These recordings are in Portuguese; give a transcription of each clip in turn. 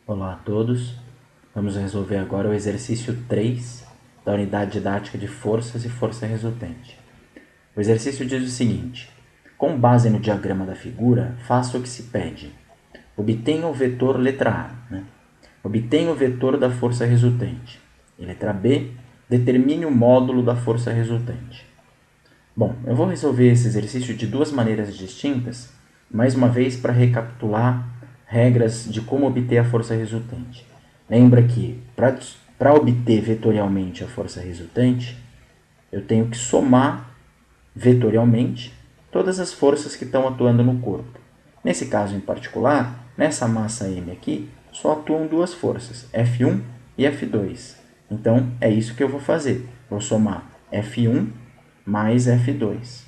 Olá a todos, vamos resolver agora o exercício 3 da unidade didática de forças e força resultante. O exercício diz o seguinte: com base no diagrama da figura, faça o que se pede. Obtenha o vetor letra A. Obtenha o vetor da força resultante. E letra B, determine o módulo da força resultante. Bom, eu vou resolver esse exercício de duas maneiras distintas, mais uma vez para recapitular regras de como obter a força resultante. Lembra que para obter vetorialmente a força resultante, eu tenho que somar vetorialmente todas as forças que estão atuando no corpo. Nesse caso em particular, nessa massa M aqui, só atuam duas forças, F1 e F2. Então, é isso que eu vou fazer. Vou somar F1 mais F2.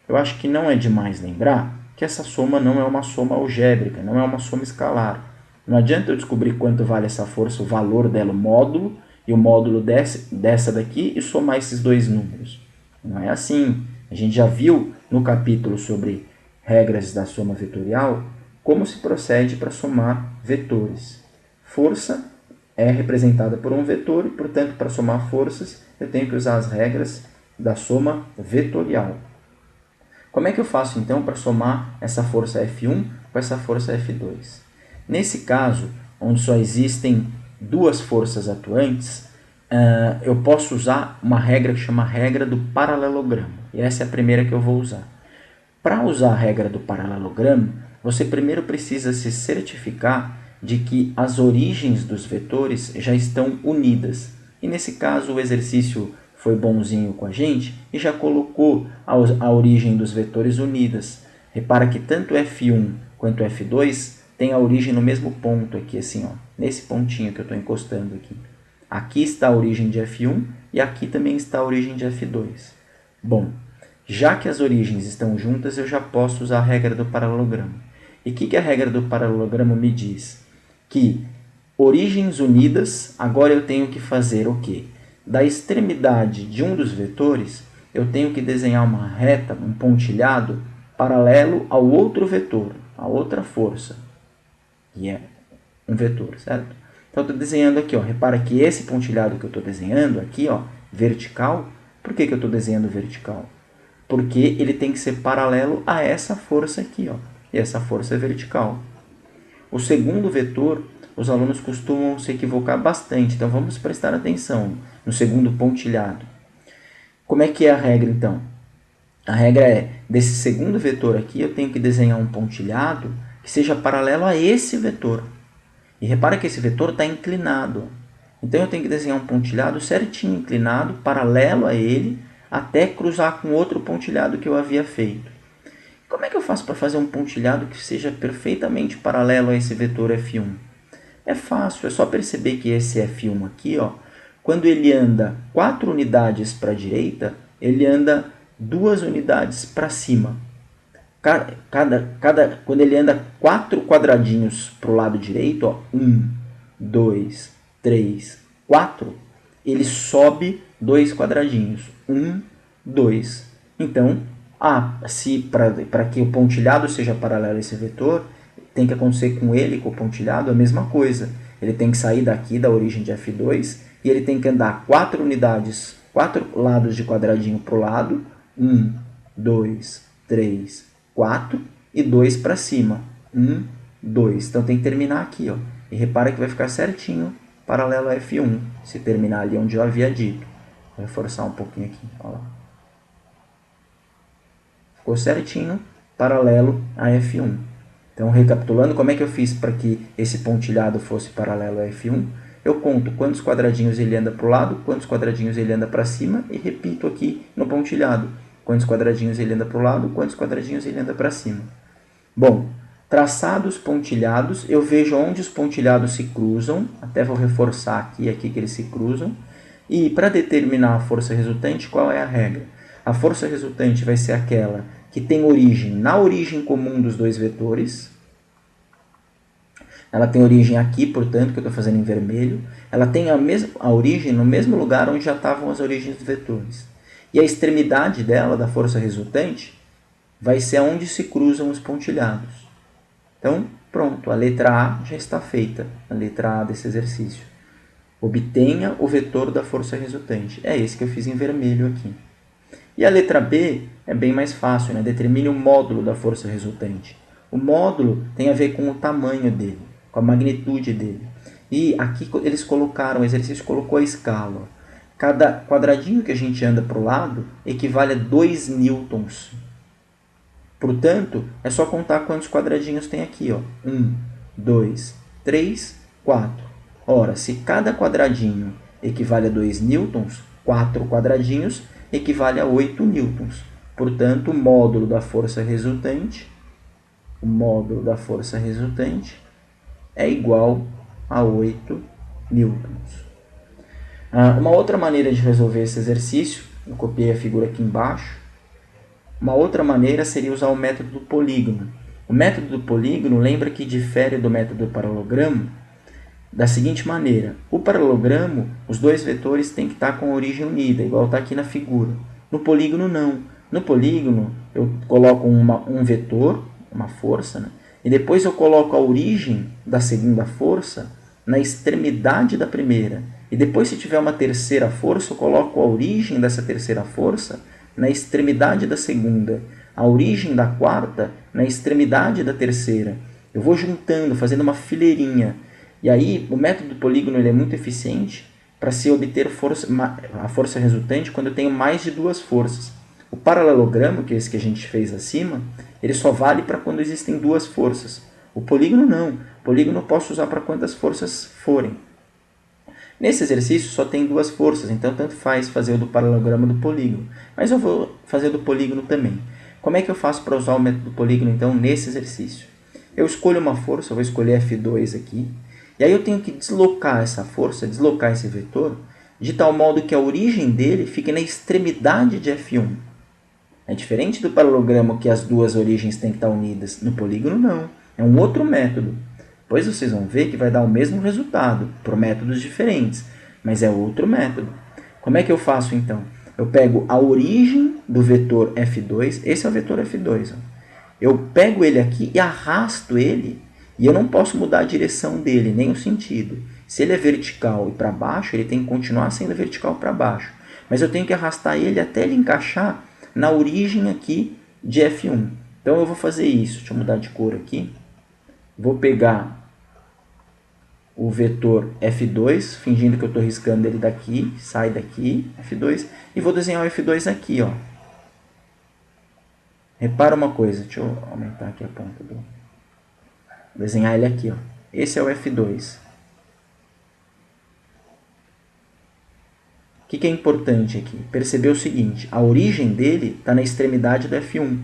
Eu acho que não é demais lembrar que essa soma não é uma soma algébrica, não é uma soma escalar. Não adianta eu descobrir quanto vale essa força, o valor dela, o módulo, e o módulo dessa daqui, e somar esses dois números. Não é assim. A gente já viu no capítulo sobre regras da soma vetorial como se procede para somar vetores. Força é representada por um vetor e, portanto, para somar forças, eu tenho que usar as regras da soma vetorial. Como é que eu faço, então, para somar essa força F1 com essa força F2? Nesse caso, onde só existem duas forças atuantes, eu posso usar uma regra que chama regra do paralelogramo. E essa é a primeira que eu vou usar. Para usar a regra do paralelogramo, você primeiro precisa se certificar de que as origens dos vetores já estão unidas. E nesse caso, o exercício foi bonzinho com a gente e já colocou a origem dos vetores unidas. Repara que tanto F1 quanto F2 tem a origem no mesmo ponto aqui, assim, ó, nesse pontinho que eu estou encostando aqui. Aqui está a origem de F1 e aqui também está a origem de F2. Bom, já que as origens estão juntas, eu já posso usar a regra do paralelogramo. E o que a regra do paralelogramo me diz? Que origens unidas, agora eu tenho que fazer o quê? Da extremidade de um dos vetores, eu tenho que desenhar uma reta, um pontilhado, paralelo ao outro vetor, a outra força, que é um vetor, certo? Então, eu estou desenhando aqui, ó, repara que esse pontilhado que eu estou desenhando aqui, ó, vertical, por que eu estou desenhando vertical? Porque ele tem que ser paralelo a essa força aqui, ó, e essa força é vertical. O segundo vetor, os alunos costumam se equivocar bastante, então vamos prestar atenção no segundo pontilhado. Como é que é a regra, então? A regra é, desse segundo vetor aqui, eu tenho que desenhar um pontilhado que seja paralelo a esse vetor. E repara que esse vetor está inclinado. Então, eu tenho que desenhar um pontilhado certinho inclinado, paralelo a ele, até cruzar com outro pontilhado que eu havia feito. Como é que eu faço para fazer um pontilhado que seja perfeitamente paralelo a esse vetor F1? É fácil, é só perceber que esse F1 aqui, ó, quando ele anda 4 unidades para a direita, ele anda 2 unidades para cima. Quando ele anda 4 quadradinhos para o lado direito, ó, 1, 2, 3, 4, ele sobe 2 quadradinhos. 1, 2. Então, se para que o pontilhado seja paralelo a esse vetor, tem que acontecer com ele, com o pontilhado, a mesma coisa. Ele tem que sair daqui da origem de F2 e ele tem que andar 4 unidades, 4 lados de quadradinho para o lado. 1, 2, 3, 4 e 2 para cima. 1, 2. Então tem que terminar aqui, ó. E repara que vai ficar certinho, paralelo a F1, se terminar ali onde eu havia dito. Vou reforçar um pouquinho aqui, ó lá. Ficou certinho, paralelo a F1. Então, recapitulando, como é que eu fiz para que esse pontilhado fosse paralelo a F1? Eu conto quantos quadradinhos ele anda para o lado, quantos quadradinhos ele anda para cima e repito aqui no pontilhado. Quantos quadradinhos ele anda para o lado, quantos quadradinhos ele anda para cima. Bom, traçados pontilhados, eu vejo onde os pontilhados se cruzam, até vou reforçar aqui que eles se cruzam. E para determinar a força resultante, qual é a regra? A força resultante vai ser aquela que tem origem na origem comum dos dois vetores. Ela tem origem aqui, portanto, que eu estou fazendo em vermelho. Ela tem a origem no mesmo lugar onde já estavam as origens dos vetores. E a extremidade dela, da força resultante, vai ser onde se cruzam os pontilhados. Então, Pronto, a letra A já está feita, a letra A desse exercício. Obtenha o vetor da força resultante. É esse que eu fiz em vermelho aqui. E a letra B é bem mais fácil, né? Determine o módulo da força resultante. O módulo tem a ver com o tamanho dele, com a magnitude dele. E aqui eles colocaram, o exercício colocou a escala. Cada quadradinho que a gente anda para o lado equivale a 2 newtons. Portanto, é só contar quantos quadradinhos tem aqui. Ó. 1, 2, 3, 4. Ora, se cada quadradinho equivale a 2 newtons, 4 quadradinhos equivale a 8 newtons. Portanto, o módulo da força resultante é igual a 8 newtons. Uma outra maneira de resolver esse exercício, eu copiei a figura aqui embaixo, uma outra maneira seria usar o método do polígono. O método do polígono lembra que difere do método do paralelogramo da seguinte maneira. O paralelogramo, os dois vetores têm que estar com a origem unida, igual está aqui na figura. No polígono, não. No polígono, eu coloco um vetor, uma força, né? E depois eu coloco a origem da segunda força na extremidade da primeira. E depois, se tiver uma terceira força, eu coloco a origem dessa terceira força na extremidade da segunda. A origem da quarta na extremidade da terceira. Eu vou juntando, fazendo uma fileirinha. E aí, o método do polígono ele é muito eficiente para se obter a força resultante quando eu tenho mais de duas forças. O paralelogramo, que é esse que a gente fez acima, ele só vale para quando existem duas forças. O polígono não. O polígono eu posso usar para quantas forças forem. Nesse exercício só tem duas forças, então tanto faz fazer o do paralelogramo do polígono. Mas eu vou fazer o do polígono também. Como é que eu faço para usar o método do polígono, então, nesse exercício? Eu escolho uma força, eu vou escolher F2 aqui. E aí eu tenho que deslocar essa força, deslocar esse vetor, de tal modo que a origem dele fique na extremidade de F1. É diferente do paralelogramo que as duas origens têm que estar unidas. No polígono, não. É um outro método. Depois vocês vão ver que vai dar o mesmo resultado, por métodos diferentes, mas é outro método. Como é que eu faço, então? Eu pego a origem do vetor F2, esse é o vetor F2. Ó. Eu pego ele aqui e arrasto ele, e eu não posso mudar a direção dele, nem o sentido. Se ele é vertical e para baixo, ele tem que continuar sendo vertical para baixo. Mas eu tenho que arrastar ele até ele encaixar na origem aqui de F1. Então eu vou fazer isso. Deixa eu mudar de cor aqui. Vou pegar o vetor F2, fingindo que eu estou riscando ele daqui, sai daqui, F2, e vou desenhar o F2 aqui. Ó. Repara uma coisa, deixa eu aumentar aqui a ponta do... Desenhar ele aqui. Ó. Esse é o F2. O que é importante aqui? Perceber o seguinte, a origem dele está na extremidade do F1.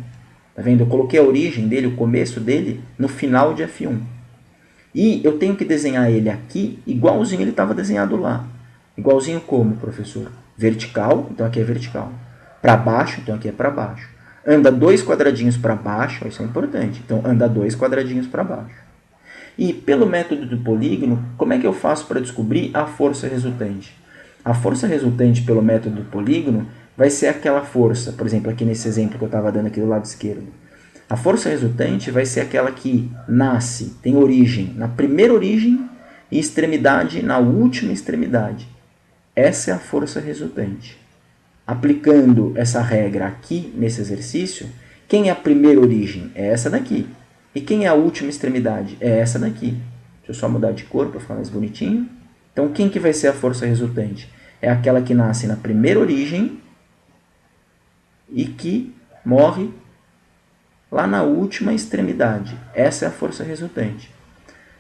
Tá vendo? Eu coloquei a origem dele, o começo dele, no final de F1. E eu tenho que desenhar ele aqui igualzinho ele estava desenhado lá. Igualzinho como, professor? Vertical, então aqui é vertical. Para baixo, então aqui é para baixo. Anda 2 quadradinhos para baixo, isso é importante. Então, anda 2 quadradinhos para baixo. E pelo método do polígono, como é que eu faço para descobrir a força resultante? A força resultante pelo método do polígono vai ser aquela força, por exemplo, aqui nesse exemplo que eu estava dando aqui do lado esquerdo. A força resultante vai ser aquela que nasce, tem origem na primeira origem e extremidade na última extremidade. Essa é a força resultante. Aplicando essa regra aqui nesse exercício, quem é a primeira origem? É essa daqui. E quem é a última extremidade? É essa daqui. Deixa eu só mudar de cor para ficar mais bonitinho. Então, quem que vai ser a força resultante? É aquela que nasce na primeira origem e que morre lá na última extremidade. Essa é a força resultante.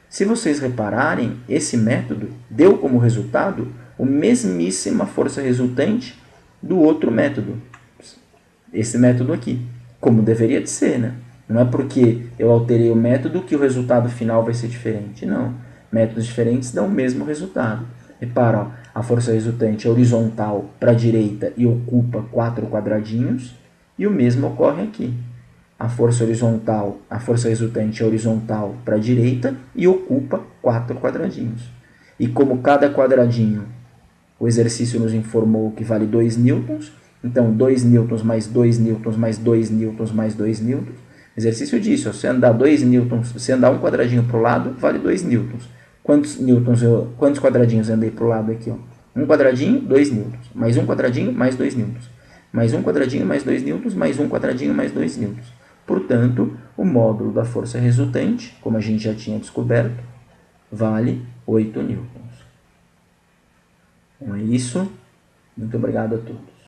Se vocês repararem, esse método deu como resultado a mesmíssima força resultante do outro método. Esse método aqui. Como deveria de ser, né? Não é porque eu alterei o método que o resultado final vai ser diferente. Não. Métodos diferentes dão o mesmo resultado. Repara, ó, a força resultante é horizontal para a direita e ocupa 4 quadradinhos. E o mesmo ocorre aqui. A força resultante é horizontal para a direita e ocupa 4 quadradinhos. E como cada quadradinho, o exercício nos informou que vale 2 newtons, então 2 newtons mais 2 newtons mais 2 newtons mais 2 newtons, O exercício diz, se você andar 2 newtons, se você andar um quadradinho para o lado, vale 2 newtons. Quantos quadradinhos eu andei para o lado aqui? Ó? Um quadradinho, 2 newtons. Mais um quadradinho, mais 2 newtons. Mais um quadradinho, mais 2 newtons. Mais um quadradinho, mais 2 newtons. Portanto, o módulo da força resultante, como a gente já tinha descoberto, vale 8 newtons. Então é isso. Muito obrigado a todos.